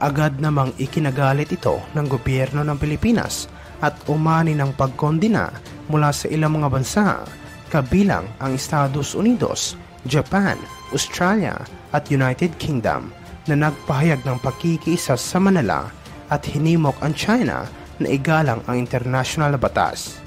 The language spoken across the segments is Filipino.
Agad namang ikinagalit ito ng gobyerno ng Pilipinas at umani ng pagkondina mula sa ilang mga bansa, kabilang ang Estados Unidos, Japan, Australia at United Kingdom na nagpahayag ng pakikiisa sa Manila at hinimok ang China na igalang ang international na batas.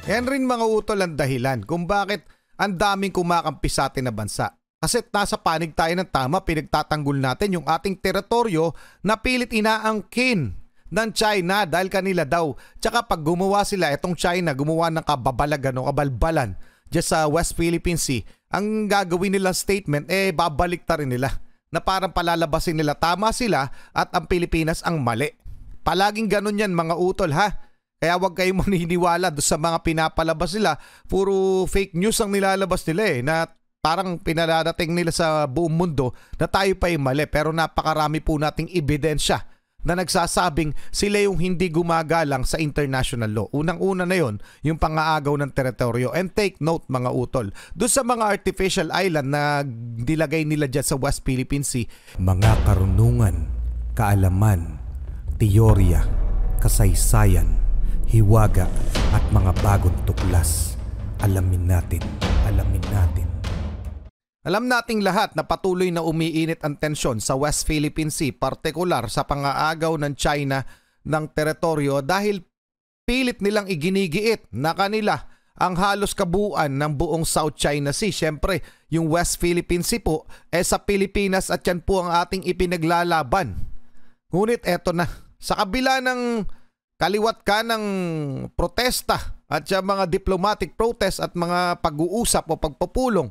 Yan rin mga utol ang dahilan kung bakit ang daming kumakampi sa atin na bansa. Kasi nasa panig tayo ng tama, pinagtatanggol natin yung ating teritoryo na pilit inaangkin ng China dahil kanila daw. Tsaka pag gumawa sila, itong China gumawa ng kababalagan o kabalbalan dyan sa West Philippine Sea, ang gagawin nilang statement, babalik ta rin nila na parang palalabasin nila tama sila at ang Pilipinas ang mali. Palaging ganun yan mga utol ha. Kaya huwag kayong maniniwala doon sa mga pinapalabas nila. Puro fake news ang nilalabas nila na parang pinadadating nila sa buong mundo na tayo pa yung mali. Pero napakarami po nating ebidensya na nagsasabing sila yung hindi gumagalang sa international law. Unang-una na yon, yung pangaagaw ng teritoryo. And take note mga utol, doon sa mga artificial island na nilagay nila dyan sa West Philippine Sea, mga karunungan, kaalaman, teorya, kasaysayan, hiwaga at mga bagong tuklas. Alamin natin. Alam nating lahat na patuloy na umiinit ang tensyon sa West Philippine Sea, partikular sa pangaagaw ng China ng teritoryo dahil pilit nilang iginigiit na kanila ang halos kabuuan ng buong South China Sea. Siyempre, yung West Philippine Sea po, sa Pilipinas at yan po ang ating ipinaglalaban. Ngunit eto na, sa kabila ng kaliwat ka ng protesta at yung mga diplomatic protest at mga pag-uusap o pagpupulong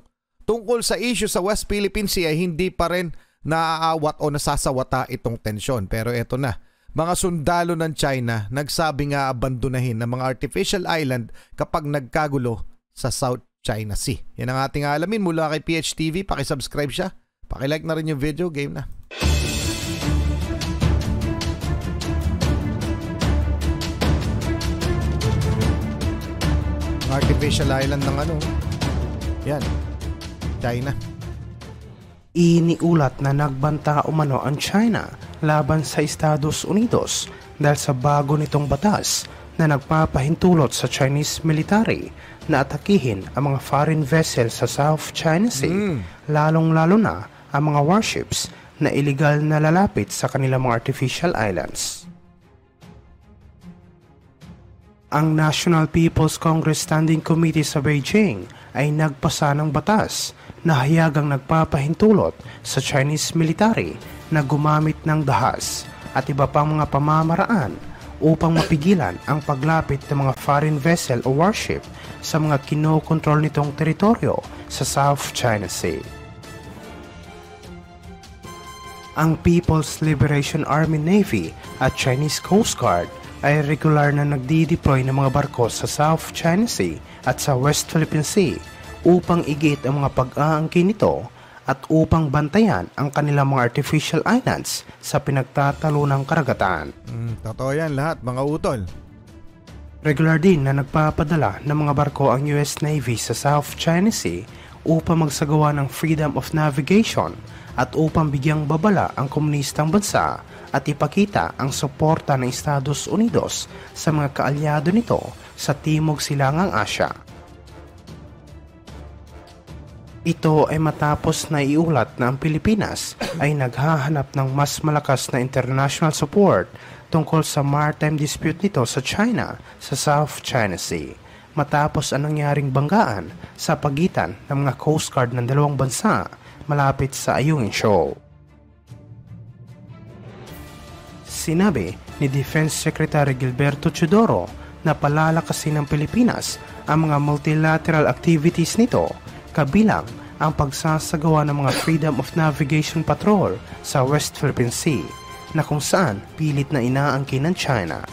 tungkol sa issue sa West Philippine Sea ay hindi pa rin naaawat o nasasawata itong tensyon. Pero eto na, mga sundalo ng China nagsabi nga abandonahin ng mga artificial island kapag nagkagulo sa South China Sea. Yan ang ating alamin mula kay PHTV. Pakisubscribe siya. Pakilike na rin yung video. Game na. Artificial island ng yan, China. Iniulat na nagbanta umano ang China laban sa Estados Unidos dahil sa bago nitong batas na nagpapahintulot sa Chinese military na atakihin ang mga foreign vessels sa South China Sea, lalong-lalo na ang mga warships na illegal na lalapit sa kanilang mga artificial islands. Ang National People's Congress Standing Committee sa Beijing ay nagpasa ng batas na hayagang nagpapahintulot sa Chinese military na gumamit ng dahas at iba pang mga pamamaraan upang mapigilan ang paglapit ng mga foreign vessel o warship sa mga kinokontrol nitong teritoryo sa South China Sea. Ang People's Liberation Army Navy at Chinese Coast Guard ay regular na nagdi-deploy ng mga barko sa South China Sea at sa West Philippine Sea upang igit ang mga pag-aangkin nito at upang bantayan ang kanilang mga artificial islands sa pinagtatalunang karagatan. Totoo yan lahat mga utol. Regular din na nagpapadala ng mga barko ang US Navy sa South China Sea upang magsagawa ng freedom of navigation at upang bigyang babala ang komunistang bansa at ipakita ang suporta ng Estados Unidos sa mga kaalyado nito sa Timog Silangang Asya. Ito ay matapos na iulat na ang Pilipinas ay naghahanap ng mas malakas na international support tungkol sa maritime dispute nito sa China sa South China Sea, matapos ang nangyaring banggaan sa pagitan ng mga Coast Guard ng dalawang bansa malapit sa Ayungin Shoal. Sinabi ni Defense Secretary Gilberto Teodoro na palalakasin ng Pilipinas ang mga multilateral activities nito, kabilang ang pagsasagawa ng mga Freedom of Navigation Patrol sa West Philippine Sea na kung saan pilit na inaangkin ng China.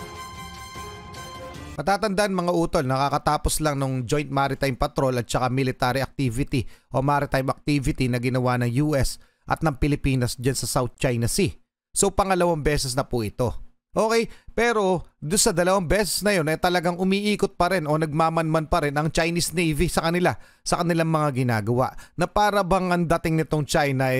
Matatandaan mga utol, nakakatapos lang ng Joint Maritime Patrol at saka military activity o maritime activity na ginawa ng US at ng Pilipinas dyan sa South China Sea. So pangalawang beses na po ito. Okay, pero doon sa dalawang beses na yun ay talagang umiikot pa rin o nagmamanman pa rin ang Chinese Navy sa kanilang mga ginagawa. Na para bang ang dating nitong China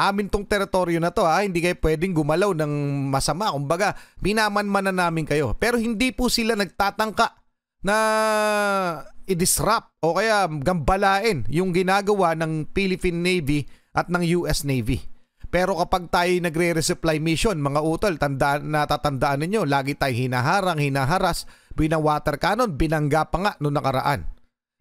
amin tong teritoryo na to ha, hindi kayo pwedeng gumalaw ng masama. Kumbaga, minamanmanan namin kayo. Pero hindi po sila nagtatangka na i-disrupt o kaya gambalain yung ginagawa ng Philippine Navy at ng US Navy. Pero kapag tayo nagre-resupply mission, mga utol, natatandaan ninyo, lagi tayo hinaharang, hinaharas, binawater cannon, binangga pa nga noong nakaraan.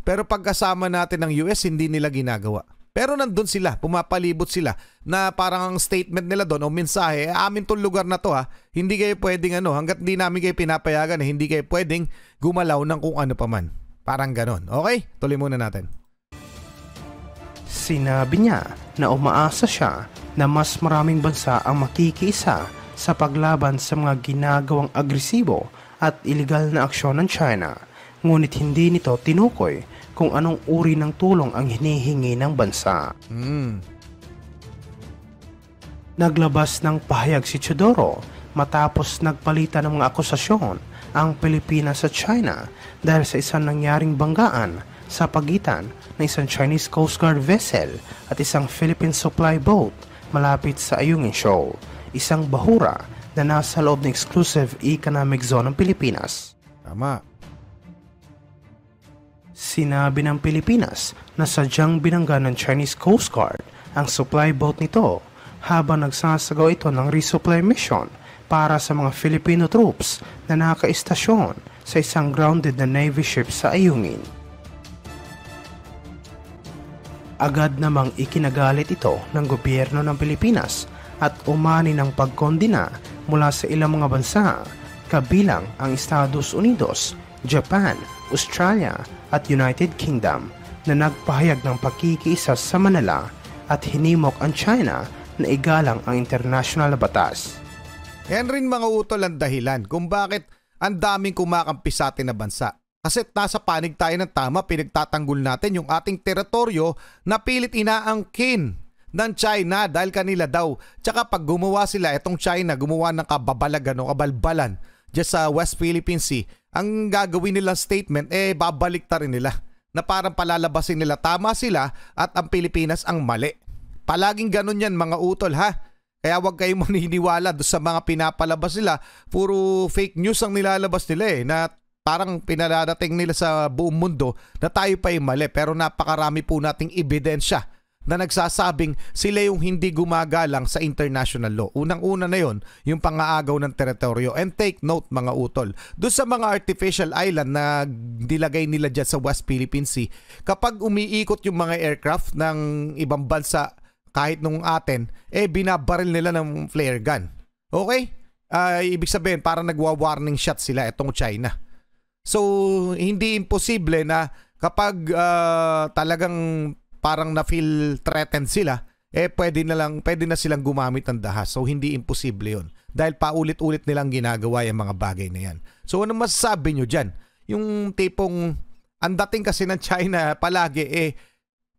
Pero pagkasama natin ng US, hindi nila ginagawa. Pero nandun sila, pumapalibot sila na parang ang statement nila doon o mensahe, amin tong lugar na to ha, hindi kayo pwedeng hanggat hindi namin kayo pinapayagan, hindi kayo pwedeng gumalaw ng kung ano pa man. Parang ganon. Okay? Tuloy muna natin. Sinabi niya na umaasa siya na mas maraming bansa ang makikiisa sa paglaban sa mga ginagawang agresibo at iligal na aksyon ng China. Ngunit hindi nito tinukoy kung anong uri ng tulong ang hinihingi ng bansa. Naglabas ng pahayag si Teodoro matapos nagpalitan ng mga akusasyon ang Pilipinas sa China dahil sa isang nangyaring banggaan sa pagitan ng isang Chinese Coast Guard vessel at isang Philippine supply boat malapit sa Ayungin Shoal, isang bahura na nasa loob ng exclusive economic zone ng Pilipinas. Tama. Sinabi ng Pilipinas na sadyang binangga ng Chinese Coast Guard ang supply boat nito habang nagsasagaw ito ng resupply mission para sa mga Filipino troops na nakaistasyon sa isang grounded na Navy ship sa Ayungin. Agad namang ikinagalit ito ng gobyerno ng Pilipinas at umani ng pagkondina mula sa ilang mga bansa, kabilang ang Estados Unidos, Japan, Australia at United Kingdom na nagpahayag ng pakikiisa sa Manila at hinimok ang China na igalang ang international na batas. Yan rin mga utol ang dahilan kung bakit ang daming kumakampi sa atin na bansa. Kasi nasa panig tayo ng tama, pinagtatanggol natin yung ating teritoryo na pilit inaangkin ng China dahil kanila daw. Tsaka pag gumawa sila, itong China, gumawa ng kababalagan o kabalbalan dyan sa West Philippine Sea, ang gagawin nilang statement, babalik ta rin nila. Na parang palalabasin nila, tama sila at ang Pilipinas ang mali. Palaging ganun yan mga utol ha. Kaya wag kayong maniniwala doon sa mga pinapalabas nila. Puro fake news ang nilalabas nila na parang pinadadating nila sa buong mundo na tayo pa yung mali, pero napakarami po nating ebidensya na nagsasabing sila yung hindi gumagalang sa international law. Unang-una na yon, yung pangaagaw ng teritoryo. And take note mga utol, doon sa mga artificial island na nilagay nila dyan sa West Philippine Sea, kapag umiikot yung mga aircraft ng ibang bansa kahit nung atin, binabaril nila ng flare gun. Okay? Ibig sabihin parang nagwa-warning shot sila itong China. So, hindi imposible na kapag talagang parang na-feel threatened sila, pwede na silang gumamit ng dahas. So, hindi imposible yun. Dahil paulit-ulit nilang ginagawa yung mga bagay na yan. So, ano masasabi nyo dyan? Yung tipong, ang dating kasi ng China palagi,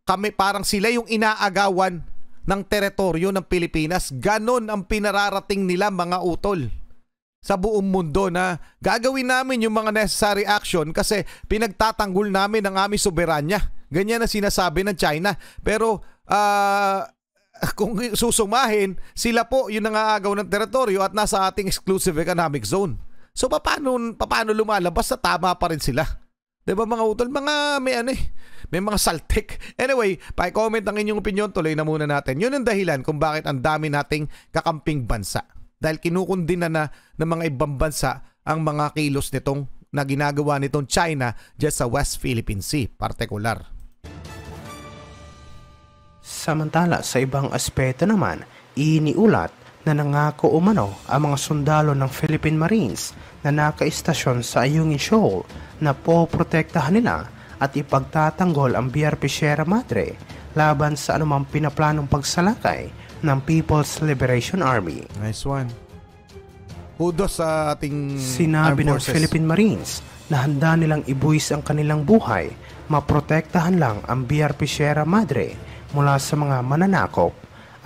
kami parang sila yung inaagawan ng teritoryo ng Pilipinas. Ganon ang pinararating nila mga utol sa buong mundo na gagawin namin yung mga necessary action kasi pinagtatanggol namin ang aming soberanya. Ganyan na sinasabi ng China. Pero kung susumahin, sila po yung nangaagaw ng teritoryo at nasa ating exclusive economic zone. So paano lumalabas na tama pa rin sila? Diba mga utol? May mga saltik. Anyway, pa-comment ang inyong opinion. Tuloy na muna natin. Yun ang dahilan kung bakit ang dami nating kakamping bansa. Dahil kinukundina na ng mga ibang bansa ang mga kilos nitong na ginagawa nitong China dyan sa West Philippine Sea, partikular. Samantala sa ibang aspeto naman, iniulat na nangako umano ang mga sundalo ng Philippine Marines na nakaistasyon sa Ayungin Shoal na poprotektahan nila at ipagtatanggol ang BRP Sierra Madre laban sa anumang pinaplanong pagsalakay ng People's Liberation Army. Nice one. Kudos sa ating Sinabi ng Philippine Marines na handa nilang ibuwis ang kanilang buhay, maprotektahan lang ang BRP Sierra Madre mula sa mga mananakop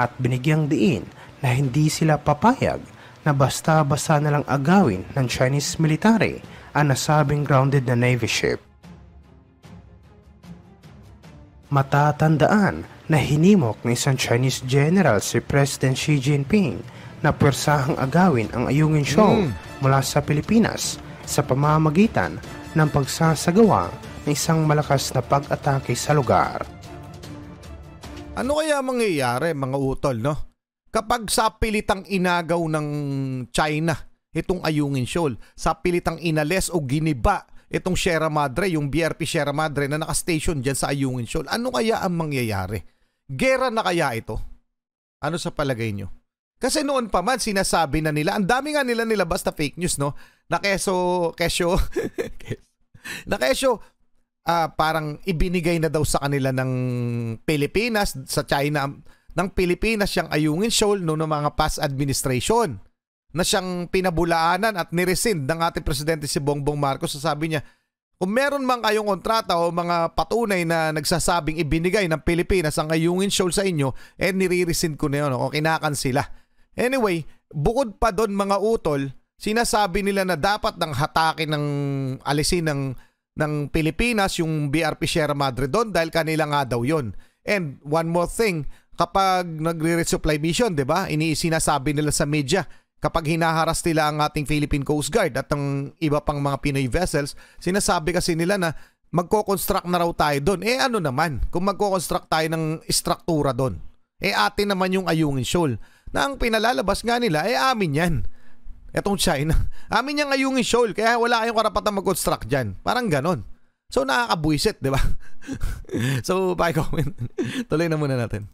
at binigyang diin na hindi sila papayag na basta-basta na lang agawin ng Chinese military ang nasabing grounded na Navy ship. Matatandaan na hinimok ng isang Chinese general si President Xi Jinping na pwersahang agawin ang Ayungin Shoal mula sa Pilipinas sa pamamagitan ng pagsasagawa ng isang malakas na pag-atake sa lugar. Ano kaya mangyayari mga utol, no? Kapag sa pilitang inagaw ng China itong Ayungin Shoal, sa pilitang inales o giniba itong Sierra Madre, yung BRP Sierra Madre na nakastation dyan sa Ayungin Shoal, ano kaya ang mangyayari? Gera na kaya ito? Ano sa palagay nyo? Kasi noon pa man sinasabi na nila, ang dami nga nila nilabas na fake news, no? Na kesyo parang ibinigay na daw sa kanila ng Pilipinas, sa China, ng Pilipinas siyang Ayungin Shoal noong mga past administration, na siyang pinabulaanan at nirescind ng ating presidente si Bongbong Marcos. Sabi niya, kung meron man kayong kontrata o mga patunay na nagsasabing ibinigay ng Pilipinas ang Ayungin Shoal sa inyo, nire-rescind ko na yun o kinakansila. Anyway, bukod pa doon mga utol, sinasabi nila na dapat ng hatakin ng alisin ng Pilipinas yung BRP Sierra Madre doon dahil kanila nga daw yun. And one more thing, kapag nagre-resupply mission, diba? Sinasabi nila sa media, kapag hinaharas nila ang ating Philippine Coast Guard at ang iba pang mga Pinoy vessels, sinasabi kasi nila na magko-construct na raw tayo doon. Ano naman, kung magko-construct tayo ng istruktura doon, atin naman yung Ayungin Shoal. Na ang pinalalabas nga nila, amin yan. Etong China, amin yung Ayungin Shoal, kaya wala kayong karapatang mag-construct dyan. Parang ganon. So nakakabuisit, di ba? So, comment. Tuloy na muna natin.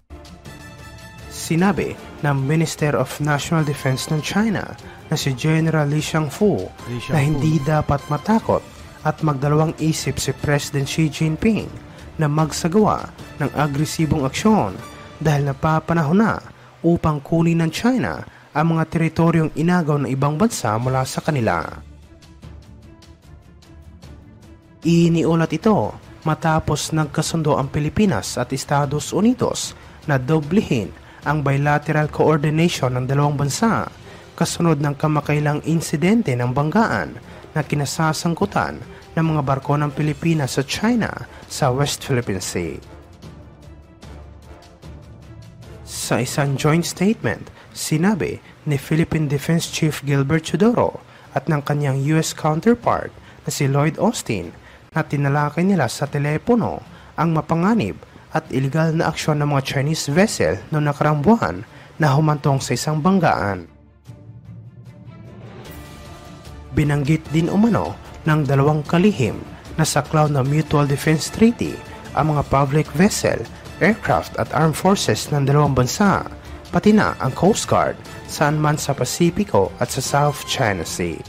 Sinabi ng Minister of National Defense ng China na si General Li Shangfu na hindi dapat matakot at magdalawang isip si President Xi Jinping na magsagawa ng agresibong aksyon dahil napapanahon na upang kunin ng China ang mga teritoryong inagaw ng ibang bansa mula sa kanila. Iniulat ito matapos nagkasundo ang Pilipinas at Estados Unidos na doblehin ang bilateral coordination ng dalawang bansa kasunod ng kamakailang insidente ng banggaan na kinasasangkutan ng mga barko ng Pilipinas sa China sa West Philippine Sea. Sa isang joint statement, sinabi ni Philippine Defense Chief Gilbert Chodoro at ng kanyang US counterpart na si Lloyd Austin na tinalakay nila sa telepono ang mapanganib at iligal na aksyon ng mga Chinese vessel noong nakarang buwan na humantong sa isang banggaan. Binanggit din umano ng dalawang kalihim na saklaw na Mutual Defense Treaty ang mga public vessel, aircraft at armed forces ng dalawang bansa, pati na ang Coast Guard saan man sa Pasipiko at sa South China Sea.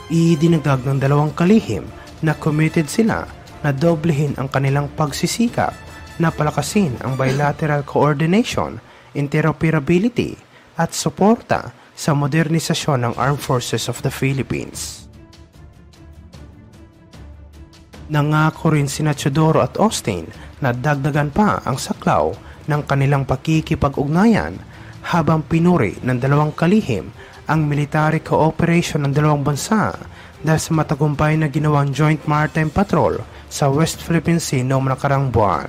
Idinagdag ng dalawang kalihim na committed sila na doblehin ang kanilang pagsisikap na palakasin ang bilateral coordination, interoperability at suporta sa modernisasyon ng Armed Forces of the Philippines. Nangako rin sina Chodoro at Austin na dagdagan pa ang saklaw ng kanilang pakikipag-ugnayan habang pinuri ng dalawang kalihim ang military cooperation ng dalawang bansa dahil sa matagumpay na ginawang Joint Maritime Patrol sa West Philippine Sea noong nakarang buwan.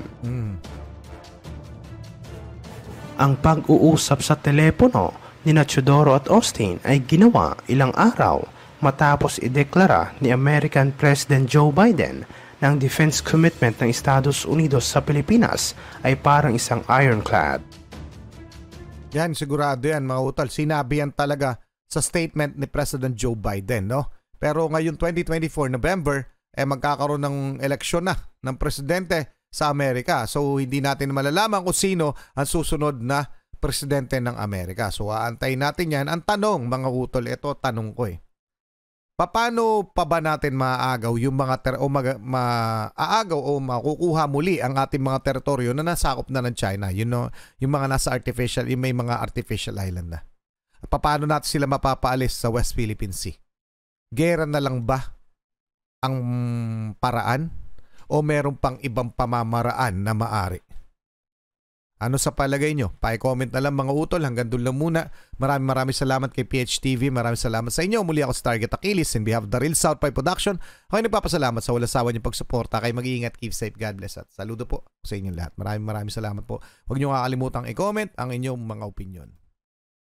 Ang pag-uusap sa telepono ni Chodoro at Austin ay ginawa ilang araw matapos ideklara ni American President Joe Biden na ang defense commitment ng Estados Unidos sa Pilipinas ay parang isang ironclad. Yan, sigurado yan mga utol. Sinabi yan talaga sa statement ni President Joe Biden, no? Pero ngayon 2024 November, magkakaroon ng eleksyon na ng presidente sa Amerika. So hindi natin malalaman kung sino ang susunod na presidente ng Amerika. So aantayin natin yan. Ang tanong mga utol, ito tanong ko paano pa ba natin maaagaw yung mga maaagaw o makukuha muli ang ating mga teritoryo na nasakop na ng China? You know, yung mga nasa artificial, yung may mga artificial island na. Paano natin sila mapapaalis sa West Philippine Sea? Gera na lang ba ang paraan o meron pang ibang pamamaraan na maari? Ano sa palagay nyo? Pa-comment na lang mga utol. Hanggang doon lang muna. Maraming salamat kay PHTV. Maraming salamat sa inyo. Muli ako sa Target Achilles and we have the Real Southpaw Production. Ako nagpapasalamat sa walang sawa niyong pagsuporta. Kayo mag-iingat, keep safe, God bless at saludo po sa inyong lahat. Maraming salamat po. Huwag niyo kakalimutan i-comment ang inyong mga opinion.